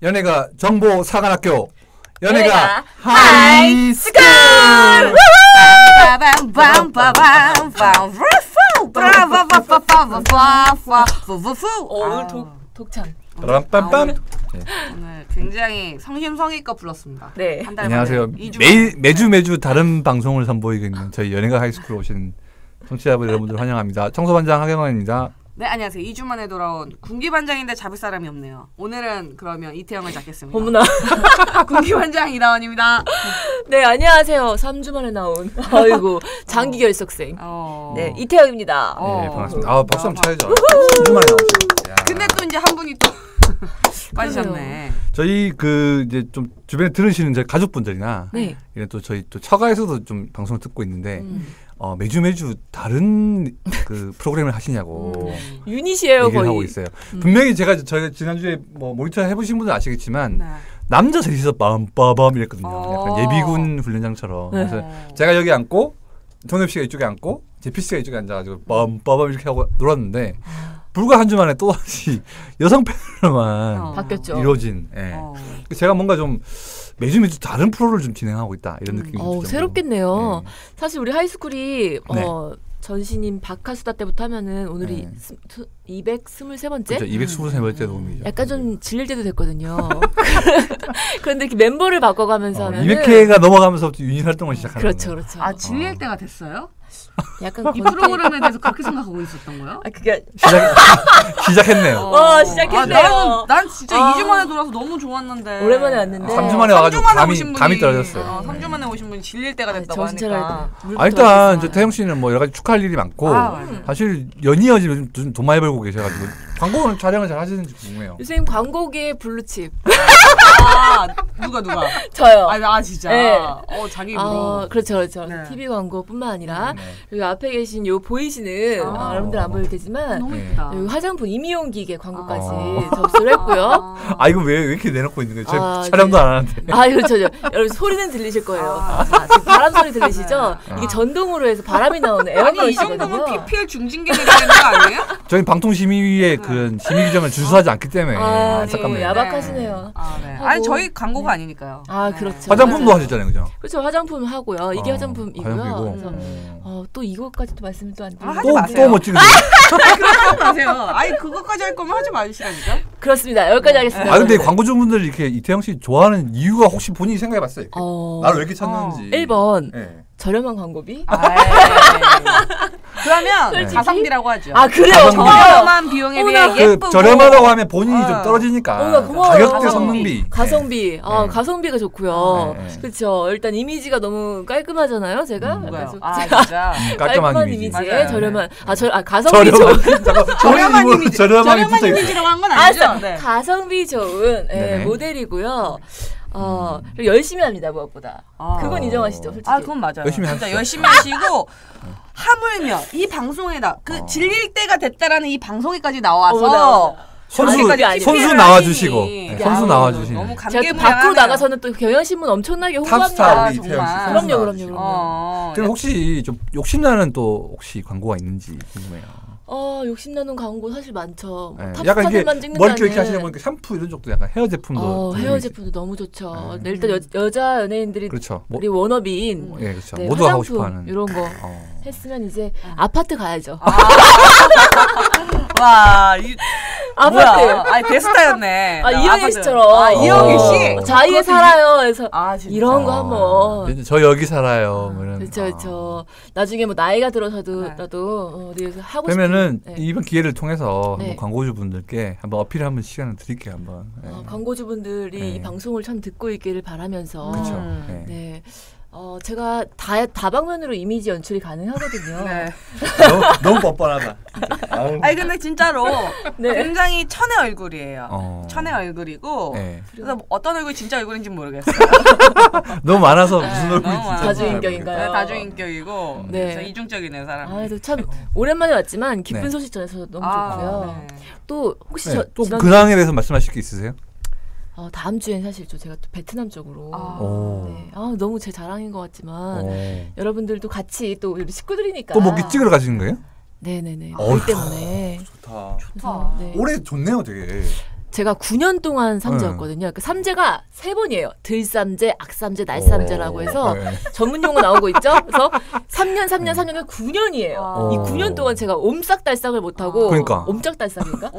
연예가 정보 사관학교 연예가 하이스쿨 오늘 독창. 빰빰빰. 오늘 굉장히 성심성의껏 불렀습니다. 네. 한 달 안녕하세요. 만에 매주 다른 방송을 선보이고 있는 저희 연예가 하이스쿨 오신 청취자분 여러분들 환영합니다. 청소반장 하경원입니다. 네, 안녕하세요. 2주 만에 돌아온 군기반장인데 잡을 사람이 없네요. 오늘은 그러면 이태영을 잡겠습니다. 어머나. 군기반장 이다원입니다. 네, 안녕하세요. 3주 만에 나온 아이고 장기 결석생. 네, 이태영입니다. 네, 반갑습니다. 아, 박수 한번 쳐야죠. 2주 만에 나오시죠. 근데 또 이제 한 분이 또 빠지셨네. 저희 이제 좀 주변에 들으시는 저희 가족분들이나 네. 이런 또 저희 또 처가에서도 좀 방송을 듣고 있는데 매주 다른 그 프로그램을 하시냐고 유닛이에요, 얘기를 거의. 하고 있어요. 분명히 저희가 지난주에 뭐 모니터 해보신 분들 아시겠지만 네. 남자 셋이서 빰빠밤 이랬거든요. 약간 어. 예비군 훈련장처럼. 네. 그래서 제가 여기 앉고 정엽 씨가 이쪽에 앉고 제피 씨가 이쪽에 앉아가지고 빰빠밤 이렇게 하고 놀았는데 불과 한 주 만에 또다시 여성 패널만 바뀌었죠. 이루어진. 예. 제가 뭔가 좀 매주 다른 프로를 좀 진행하고 있다 이런 느낌이 좀 새롭겠네요. 네. 사실 우리 하이스쿨이 네. 전신인 박하수다 때부터 하면은 오늘이 223번째? 그렇죠. 223번째 녹음이죠. 약간 좀 질릴 때도 됐거든요. 그런데 이렇게 멤버를 바꿔가면서 하면 200회가 넘어가면서부터 유닛 활동을 시작하는 그렇죠, 거예요. 그렇죠. 아, 질릴 때가 됐어요? 약간 이 프로그램에 대해서 그렇게 생각하고 있었던 거예요? 아, 그게 시작했네요. 시작했네요. 난 진짜 2주 만에 돌아서 너무 좋았는데. 오랜만에 왔는데. 3주 만에 와가지고 3주 만에 오신 감이 분이- 떨어졌어요. 3주 만에 오신 분이 질릴 때가 됐다고 정신 하니까. 차려야 일단 이제 태영 씨는 뭐 여러 가지 축하할 일이 많고 맞아요. 사실 연이어 지금 좀 돈 많이 벌고 계셔가지고 광고는 촬영을 잘 하시는지 궁금해요. 요새 광고계의 블루칩. 아, 누가? 저요. 진짜. 네. 자기 입으로. 그렇죠. 네. TV 광고뿐만 아니라 네. 여기 앞에 계신 요 보이시는 여러분들 안 보일 테지만 너무 네. 예쁘다. 여기 화장품 임의용 기계 광고까지 아. 접수를 했고요. 이거 왜 이렇게 내놓고 있는 거예요? 아, 제 촬영도 안 하는데. 그렇죠. 여러분 소리는 들리실 거예요. 지금 바람 소리 들리시죠? 네. 이게 전동으로 해서 바람이 나오는 아니, 이 에어컨이거든요. 정도면 PPL 중징계가 되는 거 아니에요? 저희 방통심의위의 그런 심의 규정을 준수하지 않기 때문에 안타깝네요. 야박하시네요. 네. 하고. 아니, 저희 광고가 아니니까요. 그렇죠. 화장품도 맞아요. 하셨잖아요, 그죠? 그렇죠. 화장품 하고요. 이게 화장품이고요. 화장품이고. 그래서 또 이것까지 또 말씀을 또 안 드리고 하지 마세요. 또 뭐 찍으세요? 하지 마세요. 아니, 그것까지 할 거면 하지 마시라니까. 그렇습니다. 여기까지 하겠습니다. 근데 광고주분들 이렇게 이태영 씨 좋아하는 이유가 혹시 본인이 생각해봤어요? 나를 왜 이렇게 찾는지. 1번 네. 저렴한 광고비. 그러면 솔직히? 가성비라고 하죠. 그래요. 가성비. 저렴한 비용에 비해 예쁘고 저렴하다고 하면 본인이 좀 떨어지니까. 고마워요. 가격대 성능비. 가성비. 네. 가성비가 좋고요. 네. 그렇죠. 일단 이미지가 너무 깔끔하잖아요. 제가. 누가요? 그래서 진짜. 깔끔한 이미지. 이미지에 맞아요. 저렴한 가성비 저렴한 좋은 저렴한 이미지. 저렴하게 붙어 있어요. 이미지라고 한 건 아니죠? 알았어. 네. 가성비 좋은 네네. 모델이고요. 그리고 열심히 합니다. 무엇보다. 그건 인정하시죠, 솔직히. 그건 맞아요. 열심히 진짜 하시죠. 열심히 하시고 하물며 이 방송에다 질릴 때가 됐다라는 이 방송에까지 나와서 선수 나와주시고 선수 나와주시고 너무 제가 또 밖으로 나가서는 또 경향신문 엄청나게 홍보합니다. 탑스타 우리 이태영 씨. 정말. 그럼요. 그럼 혹시 좀 욕심나는 또 혹시 광고가 있는지 궁금해요. 욕심나는 광고 사실 많죠. 네. 약간 이게 탑스타들만 찍는 머리 이렇게 하시는 보니까 샴푸 이런 쪽도 약간 헤어 제품도 헤어 제품도 너무 좋죠. 네, 일단 여자 연예인들이 그렇죠. 우리 워너비인 예, 그렇죠. 네, 모두가 하고 화장품 싶어하는 이런 거 했으면 이제 아파트 가야죠. 와, 아파트. 아니 대스타였네. 이영애 씨처럼. 이영애 씨. 자의에 살아요. 그래서 진짜. 이런 거 한번. 저 여기 살아요. 뭐 이런. 그렇죠. 나중에 뭐 나이가 들어서도 나도 어디에서 하고 그러면은 싶은. 이번 기회를 통해서 네. 한번 광고주분들께 한번 어필 한번 시간을 드릴게요 한번. 광고주분들이 네. 이 방송을 참 듣고 있기를 바라면서. 그렇죠. 네. 제가 다방면으로 이미지 연출이 가능하거든요. 네. 너무 뻔뻔하다. 아니 근데 진짜로 네. 굉장히 천의 얼굴이에요. 천의 얼굴이고 네. 그래서 어떤 얼굴이 진짜 얼굴인지 모르겠어요. 너무 많아서 무슨 얼굴인지 너무 많아서. 다중인격인가요? 다중인격이고 네. 그래서 이중적이네요 사람. 그래도 참 오랜만에 왔지만 기쁜 네. 소식 전해서 너무 좋고요. 네. 또 혹시 또 근황에 대해서 말씀하실 게 있으세요? 다음 주엔 사실 제가 또 베트남 쪽으로 네. 너무 제 자랑인 것 같지만 여러분들도 같이 또 우리 식구들이니까 또 뭐 찍으러 가시는 거예요? 네네네. 그 때문에 좋다. 그래서, 네. 올해 좋네요, 되게. 제가 9년 동안 삼재였거든요. 그 삼재가 3번이에요. 들삼재, 악삼재, 날삼재라고 해서 전문 용어 나오고 있죠. 그래서 3년에 9년이에요. 이 9년 동안 제가 옴싹달싹을 못하고 그러니까. 옴짝달싹인가?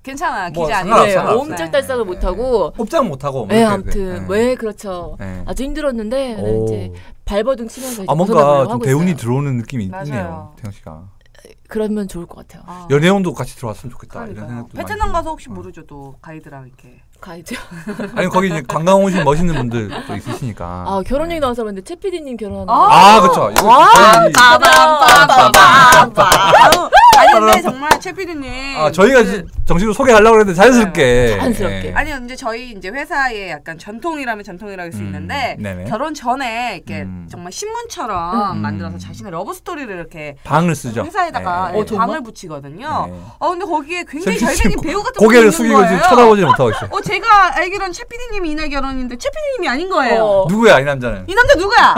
괜찮아. 뭐 기자 아니에요. 옴짝달싹을 못하고 꼼짝 못하고. 네, 아무튼 왜 그렇죠. 아주 힘들었는데 이제 발버둥 치면서 이제 뭔가 좀 하고 대운이 있어요. 들어오는 느낌이 맞아요. 있네요. 태영 씨가. 그러면 좋을 것 같아요. 연애운도 같이 들어왔으면 좋겠다. 그러니까요. 이런 생각도 베트남 많이 가서 혹시 모르죠. 또 가이드랑 이렇게. 가이드. 아니 거기 이제 관광 오신 멋있는 분들 또 있으시니까. 아 결혼 얘기 나와서 그런데 최 PD님 결혼하는 그렇죠. 아니 근데 정말 최 PD님. 저희가 정식으로 소개하려고 했는데 자연스럽게. 자연스럽게. 아니 이제 저희 이제 회사의 약간 전통이라면 전통이라고 할 수 있는데 결혼 전에 이렇게 정말 신문처럼 만들어서 자신의 러브 스토리를 이렇게 방을 쓰죠. 회사에다가 방을 붙이거든요. 근데 거기에 굉장히 잘생긴 배우 같은 고개를 숙이고 지금 쳐다보지 못하고 있어요. 제가 알기로는 최 PD님이 이날 결혼인데 최 PD님이 아닌 거예요. 누구야 이 남자는? 이 남자 누구야?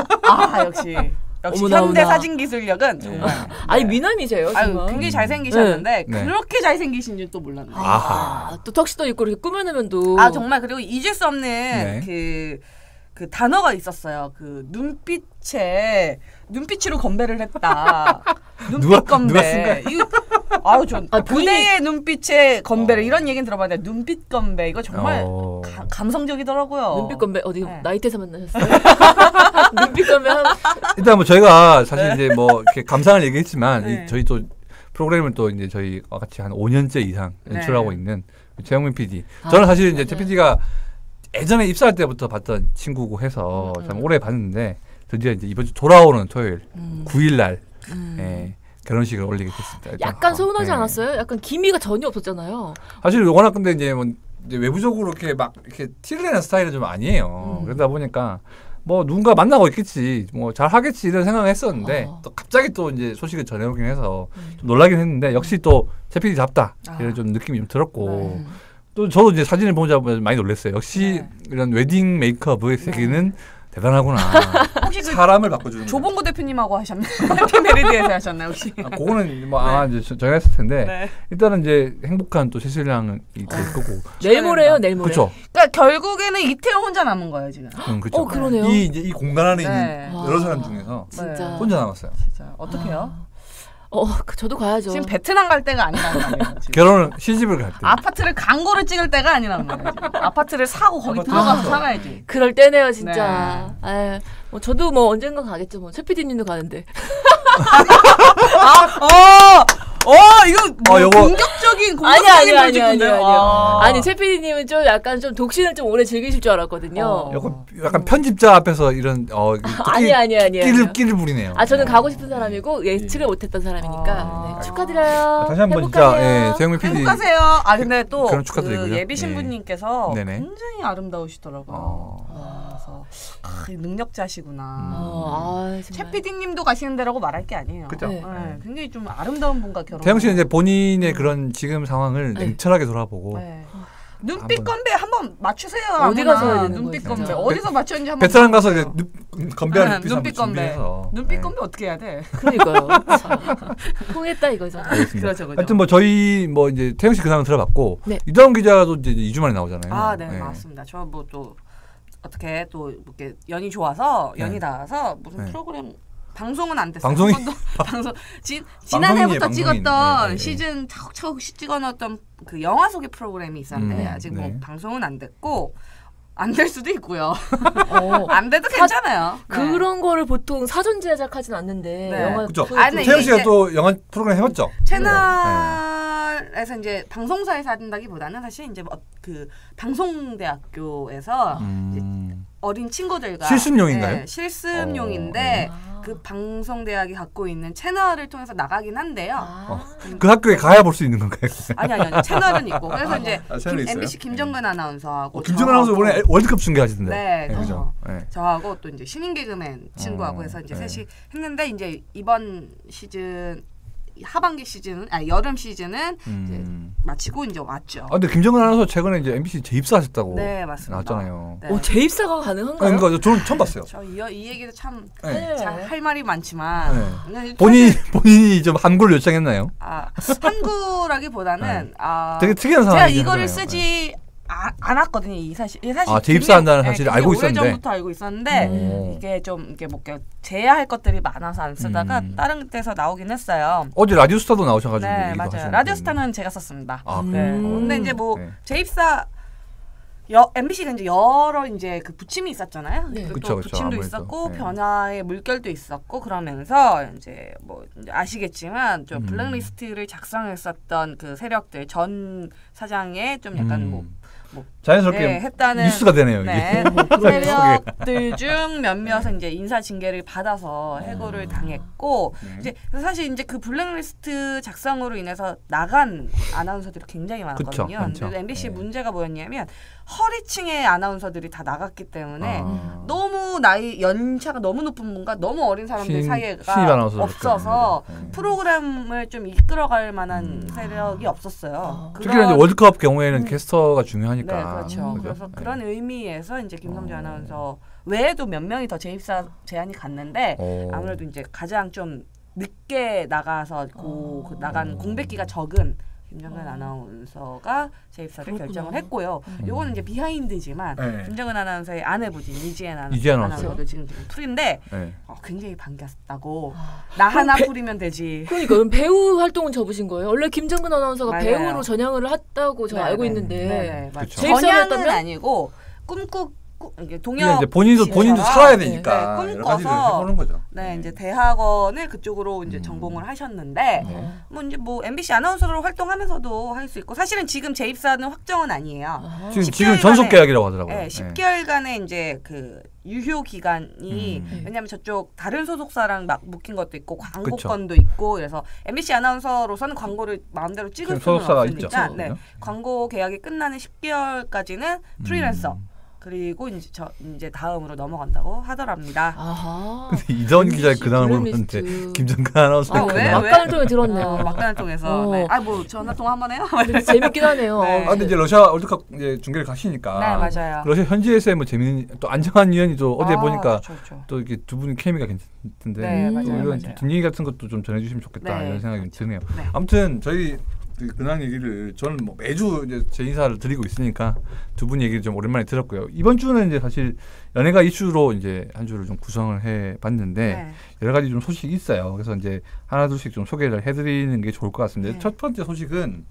역시 어머나, 현대 어머나. 사진 기술력은 정말. 아니 미남이세요. 정말. 굉장히 잘생기셨는데 네. 그렇게 잘생기신 줄 또 몰랐네. 또 턱시도 입고 이렇게 꾸며내면 또. 정말 그리고 잊을 수 없는 그 단어가 있었어요. 그 눈빛으로 건배를 했다. 눈빛 건배. 누가 쓴 거야? 전 그대의 눈빛에 건배를 이런 얘기는 들어봤는데 눈빛 건배 이거 정말 감성적이더라고요. 눈빛 건배 어디 나이트에서 만나셨어요? 눈빛 건배 일단 뭐 저희가 사실 이제 뭐 이렇게 감상을 얘기했지만 저희 또 프로그램을 또 이제 저희 같이 한 5년째 이상 연출하고 있는 최영민 PD. 저는 사실 이제 최 PD가 예전에 입사할 때부터 봤던 친구고 해서 참 오래 봤는데 드디어 이제 이번 주 돌아오는 토요일 9일 날 결혼식을 올리게 됐습니다. 약간 서운하지 않았어요? 약간 기미가 전혀 없었잖아요. 사실 워낙 근데 이제 뭐 이제 외부적으로 이렇게 막 이렇게 티를 내는 스타일은 좀 아니에요. 그러다 보니까 뭐 누군가 만나고 있겠지, 뭐 잘 하겠지 이런 생각을 했었는데 또 갑자기 또 이제 소식을 전해오긴 해서 좀 놀라긴 했는데 역시 또 최 PD 잡다 이런 좀 느낌이 좀 들었고. 또 저도 이제 사진을 보자마자 많이 놀랐어요. 역시 이런 웨딩 메이크업의 세계는 대단하구나. 혹시 사람을 바꿔주는. 조봉구 대표님하고 하셨나요? 해피메리디에서 하셨나요 혹시? 그거는 뭐 이제 저희가 했을 텐데 일단은 이제 행복한 또 새신랑이 될 거고. 내일 모레요, 내일 모레. 그렇죠. 그러니까 결국에는 이태영 혼자 남은 거예요 지금. 그렇죠. 그러네요. 이 공간 안에 있는 여러 사람 중에서 진짜 혼자 남았어요. 진짜 어떡해요? 저도 가야죠. 지금 베트남 갈 때가 아니란 말이에요. 결혼을 시집을 갈 때. 아파트를 광고를 찍을 때가 아니란 말이에요. 아파트를 사고 거기 들어가서 살아야지. 그럴 때네요 진짜. 뭐 저도 뭐 언젠가 가겠죠. 뭐 최 PD님도 가는데. 이거 공격적인 아니요. 아니 최 PD님은 좀 약간 좀 독신을 좀 오래 즐기실 줄 알았거든요. 약간 편집자 앞에서 이런 아니요. 끼를 부리네요. 저는 가고 싶은 사람이고 예측을 못했던 사람이니까 축하드려요. 다시 한번 진짜 최영민 PD 행복하세요. 근데 또 축하드리고요. 예비 신부님께서 네네. 굉장히 아름다우시더라고요. 그래서 능력자시구나. 최 PD님도 가시는 데라고 말할 게 아니에요. 그죠? 굉장히 좀 아름다운 분과 결혼. 태영 씨는 이제 본인의 그런 지금 상황을 냉철하게 돌아보고 눈빛 건배 한번 맞추세요. 어디 가서 해야 되는 눈빛 거예요, 건배 어디서 맞췄는지 한번. 베트남 가서 이제 건배하는 눈빛 건배. 눈빛 건배 어떻게 해야 돼? 그러니까요. 통했다 이거죠. 그렇죠. 하여튼 뭐 저희 뭐 이제 태영 씨 근황을 들어봤고 이다운 기자도 이제 2주 만에 나오잖아요. 네, 맞습니다. 저 뭐 또 어떻게 또 이렇게 연이 좋아서 연이 닿아서 무슨 프로그램 방송은 안 됐어요. 지난해부터 찍었던 시즌 차곡차곡 찍어놨던 그 영화 소개 프로그램이 있었는데 아직 뭐 방송은 안 됐고 안 될 수도 있고요. 안 돼도 괜찮아요. 그런 거를 보통 사전 제작하진 않는데 영화 그렇죠. 태영 씨가 또 영화 프로그램 해봤죠? 채널에서 이제 방송사에서 한다기보다는 사실 이제 그 방송대학교에서 이제 어린 친구들과 실습용인가요? 실습용인데 그 방송대학이 갖고 있는 채널을 통해서 나가긴 한데요. 그 학교에 가야 볼 수 있는 건가요? 아니 채널은 있고 그래서 이제 MBC 김정근 아나운서하고 김정근 아나운서 이번에 월드컵 중계하시던데. 네, 그죠. 저하고 또 이제 신인 개그맨 친구하고 해서 이제 셋이 했는데 이제 이번 시즌 하반기 시즌, 여름 시즌은 이제 마치고 이제 왔죠. 근데 김정은 아나운서 최근에 이제 MBC 재입사하셨다고 맞습니다. 나왔잖아요. 재입사가 가능한가요? 그러니까 저는 처음 봤어요. 저 이 얘기도 참 할 말이 많지만 본인이 좀 함구를 요청했나요? 함구라기보다는 되게 특이한 상황이죠. 제가 이거를 쓰지 안 왔거든요. 이 사실 재입사한다는 사실을 알고 있었는데 오래전부터 알고 있었는데 이게 좀 이게 뭐 제야할 것들이 많아서 안 쓰다가 다른 데서 나오긴 했어요. 어제 라디오스타도 나오셔가지고 네, 맞아요. 라디오스타는 제가 썼습니다. 근데 이제 뭐 재입사 MBC가 이제 여러 이제 그 부침이 있었잖아요. 네. 또 부침도 있었고 변화의 물결도 있었고 그러면서 이제 뭐 이제 아시겠지만 좀 블랙리스트를 작성했었던 그 세력들 전 사장의 좀 약간 뭐 자연스럽게 했다는 뉴스가 되네요. 네, 세력들 중 몇몇은 이제 인사 징계를 받아서 해고를 당했고 이제 사실 이제 그 블랙리스트 작성으로 인해서 나간 아나운서들이 굉장히 많았거든요. 근데 MBC 문제가 뭐였냐면 허리층의 아나운서들이 다 나갔기 때문에 너무 연차가 너무 높은 분과 너무 어린 사람들 사이가 없어서 프로그램을 좀 이끌어갈 만한 세력이 없었어요. 특히나 이제 월드컵 경우에는 캐스터가 중요하니까. 네, 그렇죠. 그래서 그런 의미에서 이제 김성주 아나운서 외에도 몇 명이 더 재입사 제안이 갔는데 아무래도 이제 가장 좀 늦게 나가서 나간 공백기가 적은 김정근 아나운서가 재입사를 결정을 했고요. 요거는 이제 비하인드지만 김정근 아나운서의 아내부진 이지엔 아나운서도 지금 풀인데 굉장히 반갑다고 나 하나 풀이면 되지. 그러니까 그럼 배우 활동은 접으신 거예요? 원래 김정근 아나운서가 맞아요. 배우로 전향을 했다고 저 알고 있는데 전향은 아니고 이게 동역 이제 본인도 살아야 되니까 꿈꿔서 해보는 거죠. 네, 이제 대학원을 그쪽으로 이제 전공을 하셨는데 뭐 이제 뭐 MBC 아나운서로 활동하면서도 할 수 있고 사실은 지금 재입사는 확정은 아니에요. 지금 전속 계약이라고 하더라고요. 네, 10개월간의 이제 그 유효 기간이 왜냐하면 저쪽 다른 소속사랑 막 묶인 것도 있고 광고권도 있고 그래서 MBC 아나운서로서는 광고를 마음대로 찍을 수는 없으니까 네, 광고 계약이 끝나는 10개월까지는 프리랜서 그리고 이제 다음으로 넘어간다고 하더랍니다. 근데 이다운 기자 근황을 모르는데 김정근 아나운서 막간을 통해 들었네요. 막간을 통해서. 네. 뭐 전화 통화 한번 해요. 재밌긴 하네요. 네. 근데 이제 러시아 월드컵 이제 중계를 가시니까. 네, 맞아요. 러시아 현지에서의 뭐 재밌는 또 안정환 위원이 또 어제 보니까 그렇죠. 또 이렇게 두 분이 케미가 괜찮던데. 네, 맞아요. 이런 뒷얘기 같은 것도 좀 전해주시면 좋겠다 네. 이런 생각이 드네요. 네. 아무튼 저희 근황 얘기를 저는 뭐 매주 이제 제 인사를 드리고 있으니까 두 분 얘기를 좀 오랜만에 들었고요. 이번 주는 이제 사실 연예가 이슈로 이제 한 주를 좀 구성을 해봤는데 여러 가지 좀 소식이 있어요. 그래서 이제 하나 둘씩 좀 소개를 해드리는 게 좋을 것 같습니다. 첫 번째 소식은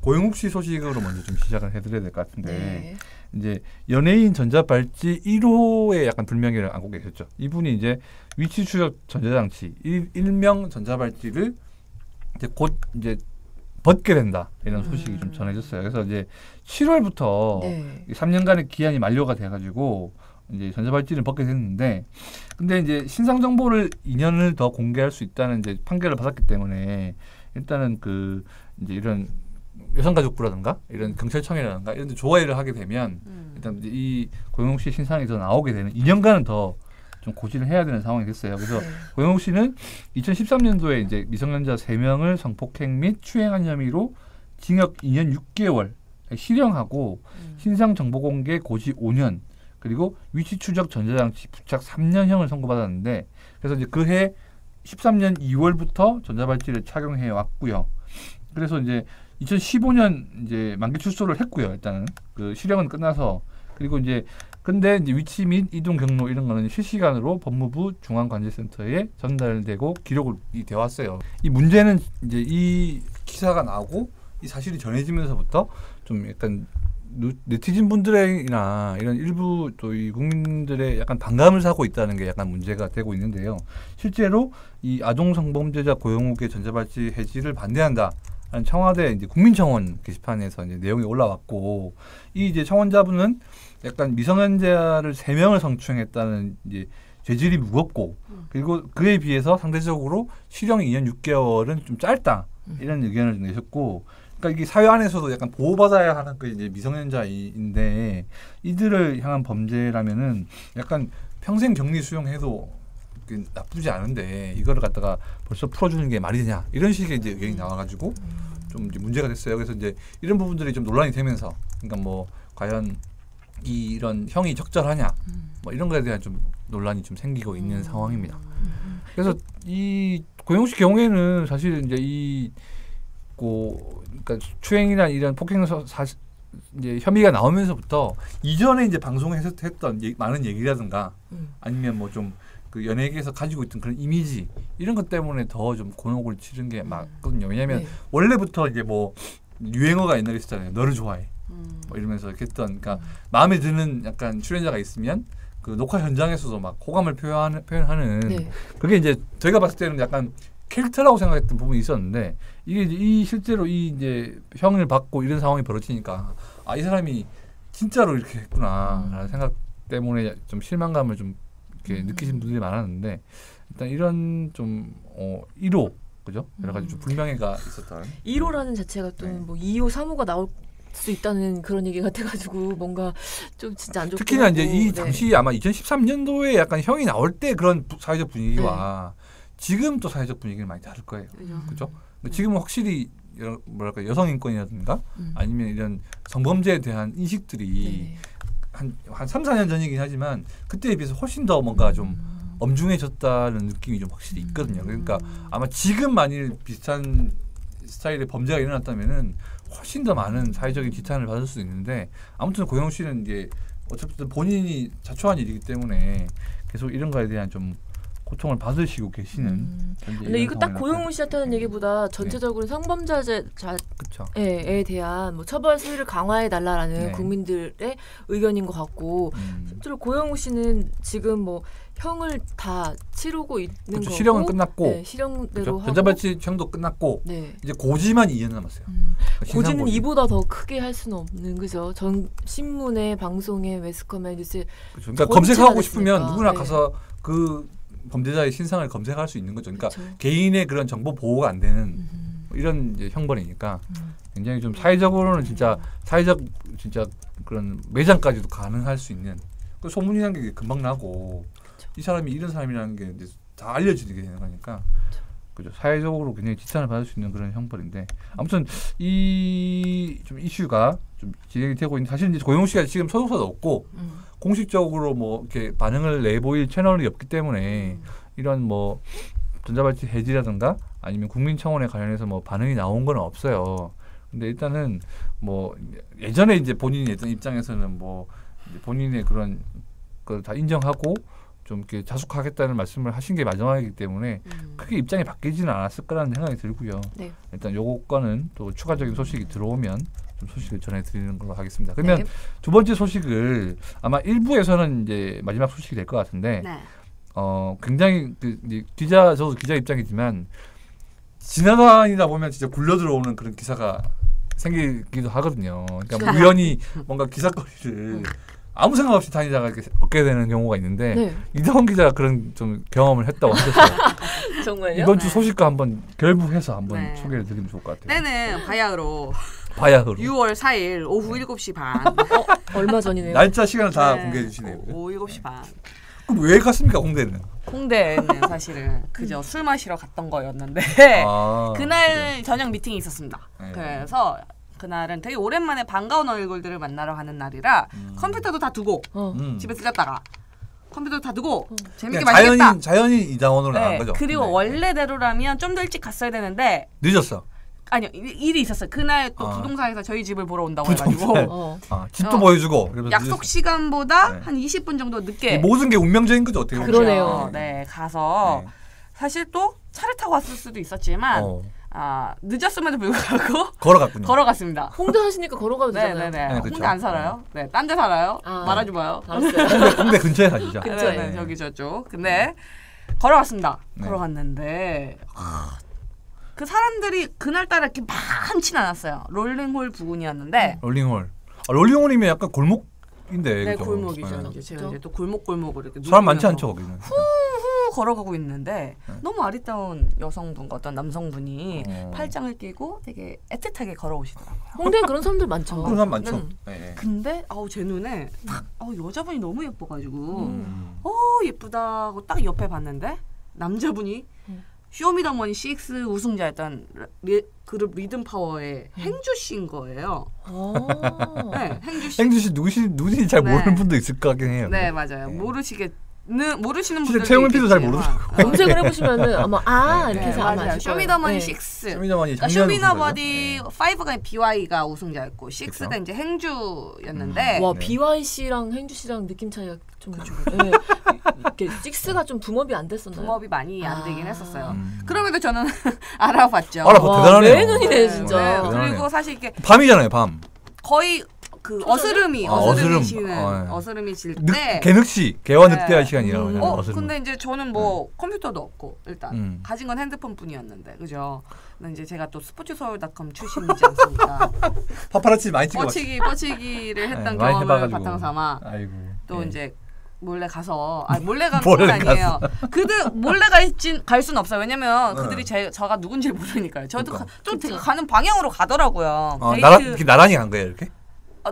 고영욱 씨 소식으로 먼저 좀 시작을 해드려야 될 것 같은데 이제 연예인 전자발찌 1호에 약간 불명예를 안고 계셨죠. 이분이 이제 위치 추적 전자장치 일명 전자발찌를 이제 곧 이제 벗게 된다 이런 소식이 좀 전해졌어요. 그래서 이제 7월부터 3년간의 기한이 만료가 돼가지고 이제 전자발찌를 벗게 됐는데, 근데 이제 신상 정보를 2년을 더 공개할 수 있다는 이제 판결을 받았기 때문에 일단은 그 이제 이런 여성가족부라든가 이런 경찰청이라든가 이런 데 조회를 하게 되면 일단 이제 이 고영욱 씨 신상이 더 나오게 되는 2년간은 더 좀 고지를 해야 되는 상황이 됐어요. 그래서 고영욱 씨는 2013년도에 이제 미성년자 3명을 성폭행 및 추행한 혐의로 징역 2년 6개월 실형하고 신상 정보 공개 고지 5년 그리고 위치 추적 전자장치 부착 3년형을 선고받았는데, 그래서 이제 그해 13년 2월부터 전자발찌를 착용해 왔고요. 그래서 이제 2015년 이제 만기 출소를 했고요. 일단은 그 실형은 끝나서, 그리고 이제 근데 이제 위치 및 이동 경로 이런 거는 실시간으로 법무부 중앙관제센터에 전달되고 기록이 되어 왔어요. 이 문제는 이제 이 기사가 나오고 이 사실이 전해지면서부터 좀 약간 네티즌 분들이나 이런 일부 또 이 국민들의 약간 반감을 사고 있다는 게 약간 문제가 되고 있는데요. 실제로 이 아동 성범죄자 고영욱의 전자발찌 해지를 반대한다. 청와대 이제 국민청원 게시판에서 이제 내용이 올라왔고, 이 이제 청원자분은 약간 미성년자를 3명을 성추행했다는 이제 죄질이 무겁고, 그리고 그에 비해서 상대적으로 실형 2년 6개월은 좀 짧다 이런 의견을 내셨고, 그러니까 이게 사회 안에서도 약간 보호받아야 하는 그 이제 미성년자인데 이들을 향한 범죄라면은 약간 평생 격리 수용해도 나쁘지 않은데 이거를 갖다가 벌써 풀어주는 게 말이 되냐 이런 식의 이제 의견이 나와가지고 좀 이제 문제가 됐어요. 그래서 이제 이런 부분들이 좀 논란이 되면서, 그러니까 뭐 과연 이런 형이 적절하냐 뭐 이런 거에 대한 좀 논란이 좀 생기고 있는 상황입니다. 그래서 이 고영욱 씨 경우에는 사실 이제 그러니까 추행이나 이런 폭행 이제 혐의가 나오면서부터 이전에 이제 방송에서 했던 많은 얘기라든가 아니면 뭐 좀 그 연예계에서 가지고 있던 그런 이미지 이런 것 때문에 더 좀 곤혹을 치른 게 맞거든요. 왜냐하면 원래부터 이제 뭐 유행어가 옛날에 있었잖아요. 너를 좋아해. 뭐 이러면서 이렇게 했던 그러니까 마음에 드는 약간 출연자가 있으면 그 녹화 현장에서도 막 호감을 표현하는 그게 이제 저희가 봤을 때는 약간 캐릭터라고 생각했던 부분이 있었는데 이게 이제 이 실제로 이 이제 형을 받고 이런 상황이 벌어지니까 아, 이 사람이 진짜로 이렇게 했구나라는 생각 때문에 좀 실망감을 좀 이렇게 느끼신 분들이 많았는데 일단 이런 좀 1호 그죠? 여러 가지 좀 불명예가 있었던 1호라는 자체가 또 뭐 2호, 3호가 나올 수 있다는 그런 얘기 같아가지고 뭔가 좀 진짜 안 좋고 특히나 이제 이 당시 아마 2013년도에 약간 형이 나올 때 그런 사회적 분위기와 지금 또 사회적 분위기는 많이 다를 거예요. 그렇죠? 지금은 확실히 뭐랄까 여성 인권이라든가 아니면 이런 성범죄에 대한 인식들이 한 3, 4년 전이긴 하지만 그때에 비해서 훨씬 더 뭔가 좀 엄중해졌다는 느낌이 좀 확실히 있거든요. 그러니까 아마 지금 만일 비슷한 스타일의 범죄가 일어났다면은 훨씬 더 많은 사회적인 지탄을 받을 수 있는데 아무튼 고영욱 씨는 이제 어차피 본인이 자초한 일이기 때문에 계속 이런 거에 대한 좀 고통을 받으시고 계시는. 근데 이거 딱 고영욱 씨한테 하는 얘기보다 전체적으로 성범죄자에 대한 뭐 처벌 수위를 강화해 달라라는 국민들의 의견인 것 같고 실제로 고영욱 씨는 지금 뭐 형을 다 치르고 있는 거고 실형은 끝났고 실형대로 하고 전자발찌형도 끝났고 이제 고지만 2년 남았어요. 고지는 이보다 더 크게 할 수는 없는 거죠. 전 신문에 방송에 매스컴에 뉴스에 그러니까 검색하고 싶으면 누구나 가서 그 범죄자의 신상을 검색할 수 있는 거죠. 그러니까 개인의 그런 정보 보호가 안 되는 이런 이제 형벌이니까 굉장히 좀 사회적으로는 진짜 사회적 진짜 그런 매장까지도 가능할 수 있는 그 소문이라는 게 금방 나고 이 사람이 이런 사람이라는 게 이제 다 알려지게 되는 거니까 그죠. 사회적으로 굉장히 지탄을 받을 수 있는 그런 형벌인데 아무튼 이 좀 이슈가 좀 진행이 되고 있는 사실 이제 고영욱 씨가 지금 소속사도 없고 공식적으로 뭐 이렇게 반응을 내보일 채널이 없기 때문에 이런 뭐 전자발찌 해지라든가 아니면 국민청원에 관련해서 뭐 반응이 나온 건 없어요. 근데 일단은 뭐 예전에 이제 본인이 했던 입장에서는 뭐 이제 본인의 그런 걸 다 인정하고 좀 이렇게 자숙하겠다는 말씀을 하신 게 마지막이기 때문에 크게 입장이 바뀌지는 않았을 거라는 생각이 들고요. 일단 요거과는 또 추가적인 소식이 들어오면 좀 소식을 전해드리는 걸로 하겠습니다. 그러면 두 번째 소식을 아마 1부에서는 이제 마지막 소식이 될 것 같은데 굉장히 저도 기자 입장이지만 지나다니다 보면 진짜 굴려 들어오는 그런 기사가 생기기도 하거든요. 그러니까 우연히 뭔가 기사거리를 아무 생각 없이 다니다가 이렇게 얻게 되는 경우가 있는데 이다원 기자가 그런 좀 경험을 했다고 하셨어요. 정말요? 이번 주 소식과 한번 결부해서 한번 소개를 드리면 좋을 것 같아요. 때는 바야흐로 6월 4일 오후 7시 반. 얼마 전이네요. 날짜 시간을 다 공개해 주시네요. 오후 7시 반. 그럼 왜 갔습니까 홍대는? 홍대는 사실은 그저 술 마시러 갔던 거였는데 그날 저녁 미팅이 있었습니다. 그래서 그날은 되게 오랜만에 반가운 얼굴들을 만나러 가는 날이라 컴퓨터도 다 두고 집에 들렸다가 컴퓨터도 다 두고 재밌게 마시겠다. 자연인 이장원으로 나간 거죠. 그리고 원래대로라면 좀 더 일찍 갔어야 되는데 늦었어. 아니요, 일이 있었어요. 그날 또 부동산에서 저희 집을 보러 온다고 해가지고 집도 보여주고 약속 시간보다 한 20분 정도 늦게 모든 게 운명적인 거죠. 어떻게 보면. 그러네요. 네, 가서 사실 또 차를 타고 왔을 수도 있었지만 늦었음에도 불구하고 걸어갔군요. 걸어갔습니다. 홍대 사시니까 걸어가도 되잖아요. 네네네. 홍대 안 살아요. 네, 딴 데 살아요. 말하지 마요. 알았어요. 홍대 근처에 사시죠. 네, 저기 저쪽. 근데 걸어갔습니다. 걸어갔는데 그 사람들이 그날따라 이렇게 많지는 않았어요. 롤링홀 부근이었는데. 롤링홀이면 약간 골목인데. 네, 그죠? 골목이죠. 제가 이제 또 골목골목을 이렇게 사람 많지 않죠 거기는. 후 걸어가고 있는데 너무 아리따운 여성분, 어떤 남성분이 팔짱을 끼고 되게 애틋하게 걸어오시더라고요. 홍대에 그런 사람들 많죠. 그런 사람 많죠. 근데 제 눈에 딱 여자분이 너무 예뻐가지고 예쁘다고 딱 옆에 봤는데 남자분이 쇼미더머니 6 우승자였던 그룹 리듬파워의 행주 씨인 거예요. 네, 행주 씨. 행주 씨 누구신지 잘 모르는 분도 있을 것 같긴 해요. 네, 맞아요. 모르시겠 모르시는 진짜 분들도 최영민 PD도 잘 있겠지만. 모르더라고요. 검색을 해보시면 아마 이렇게 해서 아마 맞아요. 아실 거예요. 쇼미더머니 네. 6. 쇼미더머니 쇼미더머니 5가 BY가 우승자였고 6가 이제 행주였는데 와 네. BY 씨랑 행주 씨랑 느낌 차이가 좀 네. 이렇게 6가 좀 붕업이 안 됐었나요? 붕업이 많이 안 되긴 아. 했었어요. 그럼에도 저는 알아봤죠. 알아봐. 대단하네요. 매눈이네 진짜. 네, 대단하네요. 그리고 사실 이게 밤이잖아요, 밤. 거의 그 어스름이 지는 어스름이 질 때 개늑시, 개와 네. 늑대할 시간이라고 하잖아요. 어스름. 근데 이제 저는 뭐 컴퓨터도 없고 일단 가진 건 핸드폰뿐이었는데 그죠? 근데 이제 제가 또 스포츠서울.com 출신이지 않습니까? 파파라치 많이 찍어봤죠. 뻗치기를 했던 많이 경험을 해봐가지고. 바탕 삼아 아이고. 또 예. 이제 몰래 가서 몰래 가는 몰래 건 아니에요. 그들 몰래 갈 수는 없어요. 왜냐면 그들이 저가 누군지 모르니까요. 저도 그러니까. 좀 제가 가는 방향으로 가더라고요. 이렇게 나란히 간 거예요, 이렇게?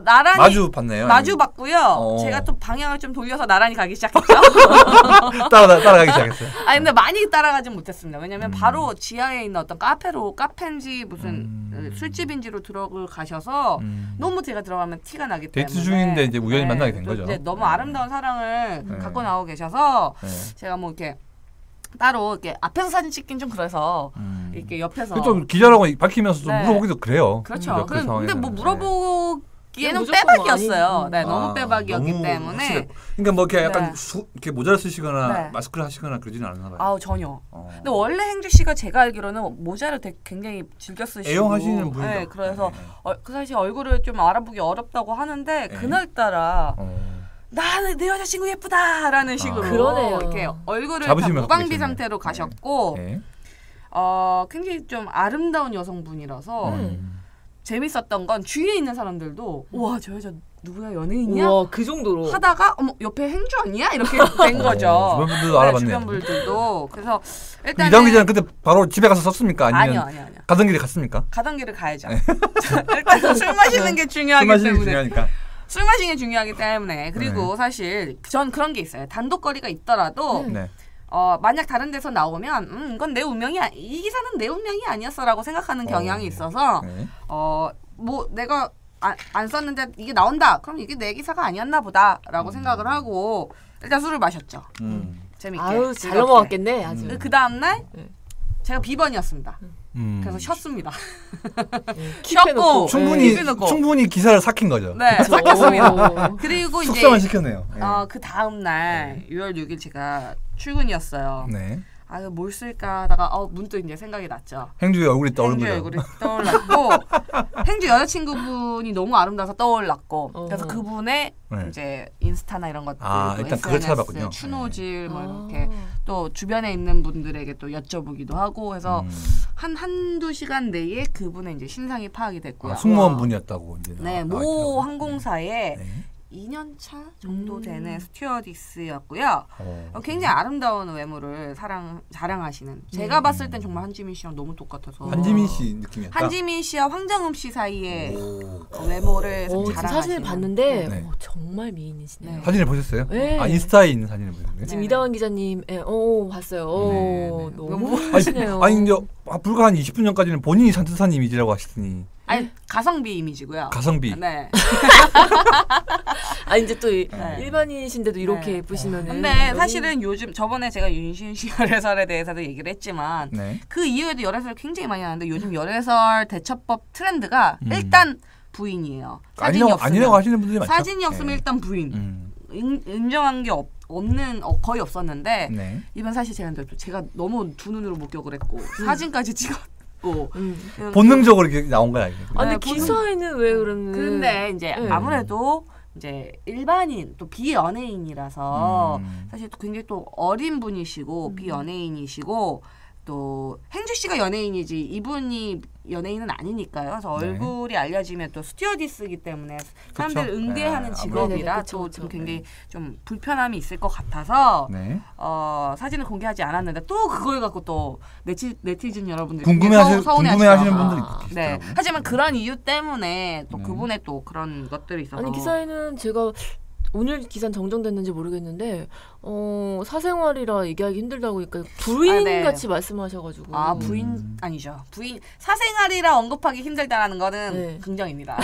나란히 마주 봤네요. 마주 봤고요. 제가 또 방향을 좀 돌려서 나란히 가기 시작했죠. 따라가기 시작했어요. 아니 근데 많이 따라가진 못했습니다. 왜냐면 바로 지하에 있는 어떤 카페인지 무슨 술집인지로 들어가셔서 가셔서 너무 제가 들어가면 티가 나기 때문에 데이트 중인데 이제 우연히 만나게 된 거죠. 이제 너무 아름다운 사랑을 갖고 나오고 계셔서 제가 뭐 이렇게 따로 이렇게 앞에서 사진 찍긴 좀 그래서 이렇게 옆에서 좀 기자라고 밝히면서 좀 네. 물어보기도 그래요. 그렇죠. 근데 상황에서는. 뭐 물어보기에는 무조건 빼박이었어요. 네, 너무 아, 빼박이었기 너무 때문에. 확실해. 그러니까 뭐 이렇게 약간 네. 이렇게 모자를 쓰시거나 네. 마스크를 하시거나 그러지는 않나 봐요. 아우 전혀. 근데 원래 행주 씨가 제가 알기로는 모자를 굉장히 즐겨 쓰시고 애용하시는 분이죠. 네, 그래서 네. 그 사실 얼굴을 좀 알아보기 어렵다고 하는데 그날따라 나는 내 여자친구 예쁘다라는 식으로 그러네요. 이렇게 얼굴을 다 잡으시면 무방비 갖고 계셨네. 상태로 가셨고 네. 굉장히 좀 아름다운 여성분이라서 재밌었던 건 주위에 있는 사람들도 우와 저 여자 누구야 연예인이야? 우와 그 정도로 하다가 어머 옆에 행주 아니야? 이렇게 된 거죠. 주변 분들도 알아봤네요. 주변 분들도 그래서 일단 이당 기자는 그때 바로 집에 가서 썼습니까? 아니면 아니요. 가던 길에 갔습니까? 가던 길을 가야죠. 일단 술 마시는 게 중요하기 술 마시는 게 때문에 중요하니까. 술 마시는 게 중요하기 때문에 그리고 사실 전 그런 게 있어요. 단독거리가 있더라도 네. 만약 다른 데서 나오면 이건 내 운명이 이 기사는 내 운명이 아니었어라고 생각하는 경향이 있어서 네. 뭐 내가 안 썼는데 이게 나온다. 그럼 이게 내 기사가 아니었나 보다라고 생각을 하고 일단 술을 마셨죠. 재밌게. 아유 잘 즐겁게. 넘어갔겠네 아주. 그 다음 날 제가 비번이었습니다. 그래서 쉬었습니다. 킵해놓고. 쉬었고 충분히 기사를 삭힌 거죠. 네, 삭혔습니다. 오. 그리고 이제 숙성을 시켰네요. 네. 그 다음 날 6월 6일 제가 출근이었어요. 네. 뭘 쓸까 하다가 문득 이제 생각이 났죠. 행주의 얼굴이 떠오른 행주의 거죠. 얼굴이 떠올랐고 행주 여자친구분이 너무 아름다워서 떠올랐고 그래서 그분의 네. 이제 인스타나 이런 것들 일단 그걸 찾아봤군요. 추노질 뭐 이렇게 또 주변에 있는 분들에게 또 여쭤보기도 하고 해서 한두 시간 내에 그분의 이제 신상이 파악이 됐고요. 승무원 분이었다고 이제. 네, 나와 모 있더라고요. 항공사에 네. 2년 차 정도 되는 스튜어디스였고요. 굉장히 아름다운 외모를 자랑하시는. 제가 봤을 땐 정말 한지민 씨랑 너무 똑같아서. 한지민 씨 느낌이었다. 한지민 씨와 황정음 씨 사이에 외모를 지금 자랑하시는. 사진을 봤는데 네. 정말 미인이시네요. 네. 사진을 보셨어요? 네. 인스타에 있는 사진을 보셨어요? 지금 이다원 기자님, 봤어요. 네. 너무 하시네요. 아니 근데 불과 한 20분 전까지는 본인이 산뜻한 이미지라고 하시더니 아니 가성비 이미지고요. 가성비. 네. 이제 또 일반인이신데도 이렇게 네. 예쁘시면은. 근데 사실은 요즘 저번에 제가 윤신 씨 열애설에 대해서도 얘기를 했지만 네. 그 이후에도 열애설 굉장히 많이 하는데 요즘 열애설 대처법 트렌드가 일단 부인이에요. 사진이 아니라고 하시는 분들이 많죠. 사진이 없으면 일단 부인. 인정한 게 없는 거의 없었는데 네. 이번 사실 제가 너무 두 눈으로 목격을 했고 사진까지 찍었고 본능적으로 이렇게 나온 거야 이게. 근데 네, 기사에는 왜 그러면? 근데 이제 아무래도 이제 일반인 또 비연예인이라서 사실 또 굉장히 또 어린 분이시고 비연예인이시고 또 행주 씨가 연예인이지 이분이 연예인은 아니니까요. 그래서 네. 얼굴이 알려지면 또 스튜어디스이기 때문에 사람들 그쵸? 응대하는 네, 직업이라 아무래도. 또 그쵸, 좀 그쵸. 굉장히 좀 불편함이 있을 것 같아서 네. 사진을 공개하지 않았는데 또 그걸 갖고 또 네티즌 여러분들이 궁금해하시는 서운해하시더라고요. 분들이 네. 계시더라고요. 하지만 그런 이유 때문에 또 네. 그분의 또 그런 것들이 있어서 아니 기사에는 제가 오늘 기사는 정정됐는지 모르겠는데 사생활이라 얘기하기 힘들다고 하니까 부인 네. 같이 말씀하셔가지고 부인 아니죠. 부인 사생활이라 언급하기 힘들다라는 거는 네. 긍정입니다.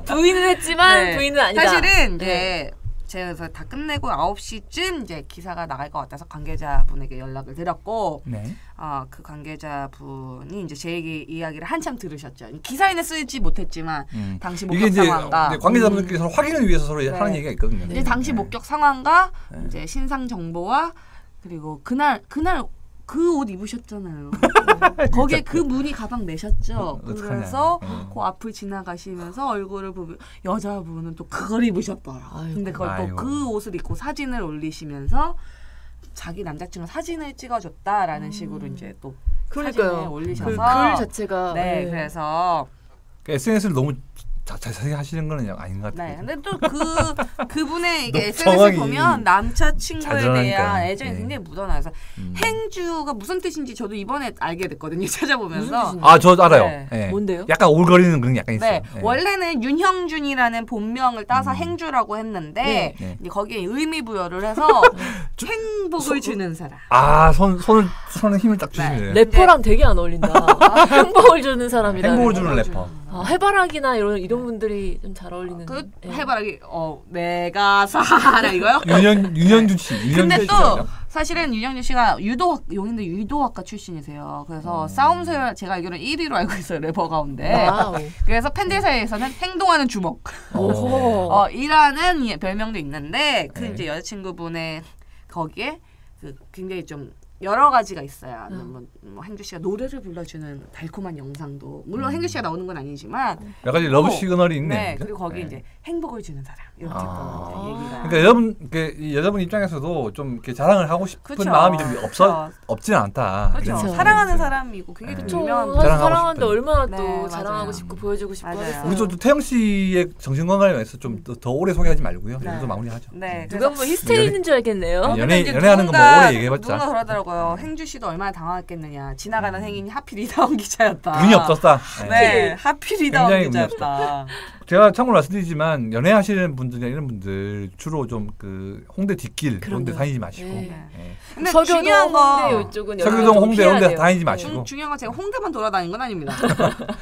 부인은 했지만 네. 부인은 아니다. 사실은 이제 제가 다 끝내고 9시쯤 이제 기사가 나갈 것 같아서 관계자분에게 연락을 드렸고 네. 그 관계자분이 이제 제 이야기를 한참 들으셨죠. 기사에는 쓰지 못했지만 당시 목격 상황과 관계자분들끼리 서로 확인을 위해서 서로 네. 하는 얘기가 있거든요. 이제 당시 목격 상황과 이제 신상 정보와 그리고 그날 그 옷 입으셨잖아요. 거기에 그 무늬 가방 내셨죠. 그래서 그 앞을 지나가시면서 얼굴을 보면 여자분은 또 그걸 입으셨더라. 근데 그걸 또 그 옷을 입고 사진을 올리시면서 자기 남자친구 사진을 찍어줬다라는 식으로 이제 또 사진을 올리셔서 그 글 자체가 네, 그래서 SNS를 너무 자세히 하시는 건 아닌 것 같아요. 네, 근데 또 그분의 이게 SNS를 보면 남자친구에 대한 애정이 굉장히 묻어나서 행주가 무슨 뜻인지 저도 이번에 알게 됐거든요. 찾아보면서. 저 알아요. 네. 네. 뭔데요? 약간 올거리는 그런 게 약간 있어요. 네, 원래는 윤형준이라는 본명을 따서 행주라고 했는데 이제 거기에 의미 부여를 해서 행복을 주는 사람. 손에 힘을 딱 주시네요. 래퍼랑 되게 안 어울린다. 행복을 주는 사람이라. 행복을 주는 래퍼. 해바라기나 이런 분들이 좀 잘 어울리는. 해바라기 내가 살아 이거요? 윤영준 씨. 근데 또 사실은 윤영준 씨가 용인대 유도학과 출신이세요. 그래서 싸움서열 제가 알기로는 1위로 알고 있어요, 래퍼 가운데. 그래서 팬들 사이에서는 행동하는 주먹 이라는 별명도 있는데 그 이제 여자친구분의 거기에 그 굉장히 좀 여러 가지가 있어요. 뭐 행주 씨가 노래를 불러주는 달콤한 영상도 물론 행주 씨가 나오는 건 아니지만 몇 가지 러브 시그널이 있네. 네, 그리고 거기 이제 행복을 주는 사람 이렇게 또 얘기가. 그러니까 여자분 입장에서도 좀 이렇게 자랑을 하고 싶은 그쵸. 마음이 좀 없지는 않다. 그렇죠. 사랑하는 사람이고 굉장히 또 유명한 사랑하는데 얼마나 또 네, 자랑하고 맞아요. 싶고 보여주고 싶고 하겠어요. 우리 또 태영 씨의 정신건강에 대해서 좀 더 오래 소개하지 말고요. 네. 좀 마무리하죠. 네, 누가 뭐 히스테리 있는 줄 알겠네요. 연애하는 거 뭐 오래 얘기해봤자. 누가 그러더라고요. 행주 씨도 얼마나 당황했겠느냐. 지나가는 행인이 하필 이다운 기자였다. 운이 없었다. 네, 하필 이다운 굉장히 기자였다. 제가 참고로 말씀드리지만 연애하시는 분들이나 이런 분들 주로 좀 그 홍대 뒷길 그런 데 다니지 마시고. 근데 서교동, 중요한 홍대 건 이쪽은 서교동, 홍대 이런 데 다니지 마시고. 중요한 건 제가 홍대만 돌아다닌 건 아닙니다.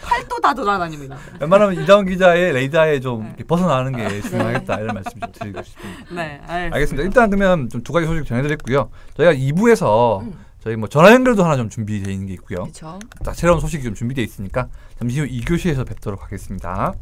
팔도 다 돌아다닙니다. 웬만하면 이다운 기자의 레이더에 좀 이렇게 벗어나는 게 중요하겠다 이런 말씀 좀 드리고 싶습니다. 네, 알겠습니다. 일단 그러면 좀 두 가지 소식 전해드렸고요. 저희가 2부에서 저희 뭐 전화 연결도 하나 좀 준비되어 있는 게 있고요. 그렇죠. 새로운 소식이 좀 준비되어 있으니까 잠시 후 2교시에서 뵙도록 하겠습니다.